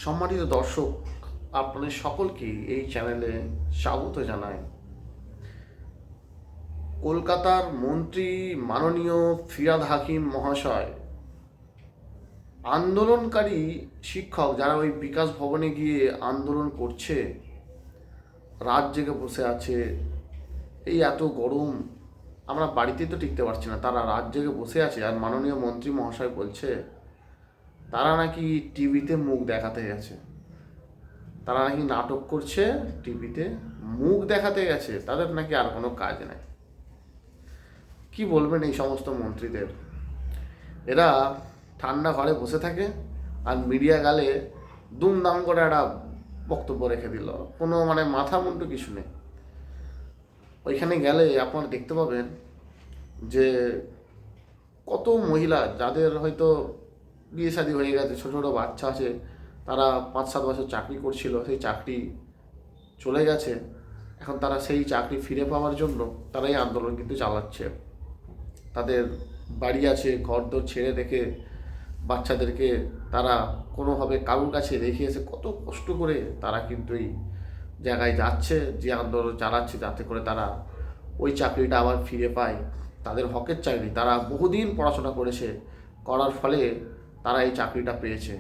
সম্মানিত দর্শক, আপনাদের সকলকে এই চ্যানেলে স্বাগত জানাই। কলকাতার মন্ত্রী মাননীয় ফিরহাদ হাকিম মহাশয় আন্দোলনকারী শিক্ষক যারা ওই বিকাশ ভবনে গিয়ে আন্দোলন করছে, রাত জেগে বসে আছে, এই এত গরম আমরা বাড়িতে তো টিকতে পারছি না, তারা রাত জেগে বসে আছে। আর মাননীয় মন্ত্রী মহাশয় বলছে তারা নাকি টিভিতে মুখ দেখাতে গেছে, তারা নাকি নাটক করছে, টিভিতে মুখ দেখাতে গেছে, তাদের নাকি আর কোনো কাজ নেই। কি বলবেন এই সমস্ত মন্ত্রীদের? এরা ঠান্ডা ঘরে বসে থাকে আর মিডিয়া গেলে দুমদাম করে একটা বক্তব্য রেখে দিল, কোনো মাথা মুন্ডু কিছু নেই। ওইখানে গেলে আপনারা দেখতে পাবেন যে কত মহিলা যাদের হয়তো বিয়ে শাদী হয়ে গেছে, ছোটো ছোটো বাচ্চা আছে, তারা 5-7 বছর চাকরি করছিল, সেই চাকরি চলে গেছে, এখন তারা সেই চাকরি ফিরে পাওয়ার জন্য তারা এই আন্দোলন কিন্তু চালাচ্ছে। তাদের বাড়ি আছে, ঘরদোর ছেড়ে রেখে বাচ্চাদেরকে তারা কোনোভাবে কারুর কাছে রেখে এসে কত কষ্ট করে তারা কিন্তু এই জায়গায় যাচ্ছে, যে আন্দোলন চালাচ্ছে, যাতে করে তারা ওই চাকরিটা আবার ফিরে পায়। তাদের হকের চাকরি, তারা বহুদিন পড়াশোনা করেছে, করার ফলে তারা এই চাকরিটা পেয়েছে।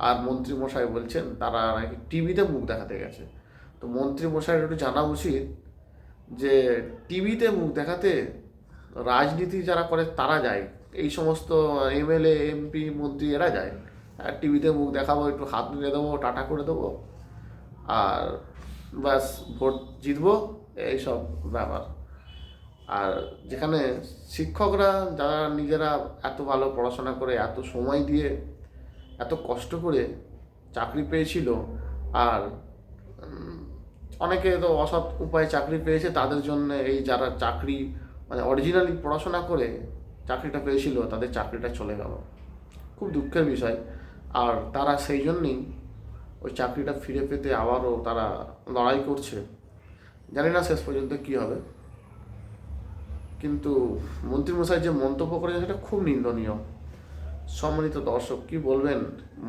আর মন্ত্রী মশাই বলছেন তারা নাকি টিভিতে মুখ দেখাতে গেছে। তো মন্ত্রী মশাইয়ের একটু জানা উচিত যে টিভিতে মুখ দেখাতে রাজনীতি যারা করে তারা যায়, এই সমস্ত এমএলএ এমপি মন্ত্রী এরা যায়। আর টিভিতে মুখ দেখাবো, একটু হাত নিয়ে দেবো, টাটা করে দেবো, আর ব্যাস ভোট জিতবো, এইসব ব্যাপার। আর যেখানে শিক্ষকরা যারা নিজেরা এত ভালো পড়াশোনা করে, এত সময় দিয়ে, এত কষ্ট করে চাকরি পেয়েছিল, আর অনেকে তো অসৎ উপায়ে চাকরি পেয়েছে, তাদের জন্য এই যারা চাকরি অরিজিনালি পড়াশোনা করে চাকরিটা পেয়েছিল, তাদের চাকরিটা চলে গেল। খুব দুঃখের বিষয়। আর তারা সেই জন্যেই ওই চাকরিটা ফিরে পেতে আবারও তারা লড়াই করছে। জানি না শেষ পর্যন্ত কী হবে, কিন্তু মন্ত্রীমশাই যে মন্তব্য করেছে সেটা খুব নিন্দনীয়। সম্মানিত দর্শক, কি বলবেন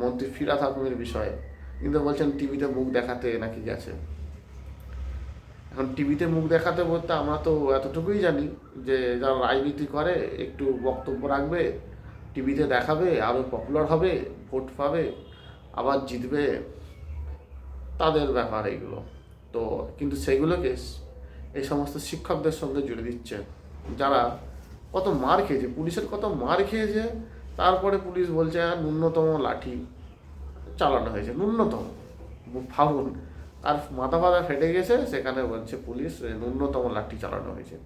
মন্ত্রী ফিরহাদ হাকিমের বিষয়ে? কিন্তু বলছেন টিভিতে মুখ দেখাতে নাকি গেছে। এখন টিভিতে মুখ দেখাতে বলতে আমরা তো এতটুকুই জানি যে যারা রাজনীতি করে একটু বক্তব্য রাখবে, টিভিতে দেখাবে, আরও পপুলার হবে, ভোট পাবে, আবার জিতবে, তাদের ব্যাপার এইগুলো। তো কিন্তু সেগুলোকে এই সমস্ত শিক্ষকদের সঙ্গে জুড়ে দিচ্ছে, যারা কত মার খেয়েছে, পুলিশের কত মার খেয়েছে, তারপরে পুলিশ বলছে ন্যূনতম লাঠি চালানো হয়েছে, ন্যূনতম। ভাবুন, আর মাথা ফাথা ফেটে গেছে, সেখানে বলছে পুলিশ ন্যূনতম লাঠি চালানো হয়েছে।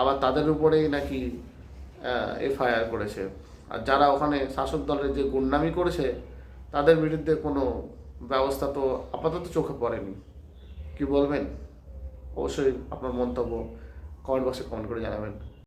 আবার তাদের উপরেই নাকি এফআইআর করেছে। আর যারা ওখানে শাসক দলের যে গুন্ডামি করেছে, তাদের বিরুদ্ধে কোনো ব্যবস্থা তো আপাতত চোখে পড়েনি। কি বলবেন? অবশ্যই আপনার মন্তব্য কমেন্ট বক্সে কমেন্ট করে জানাবেন।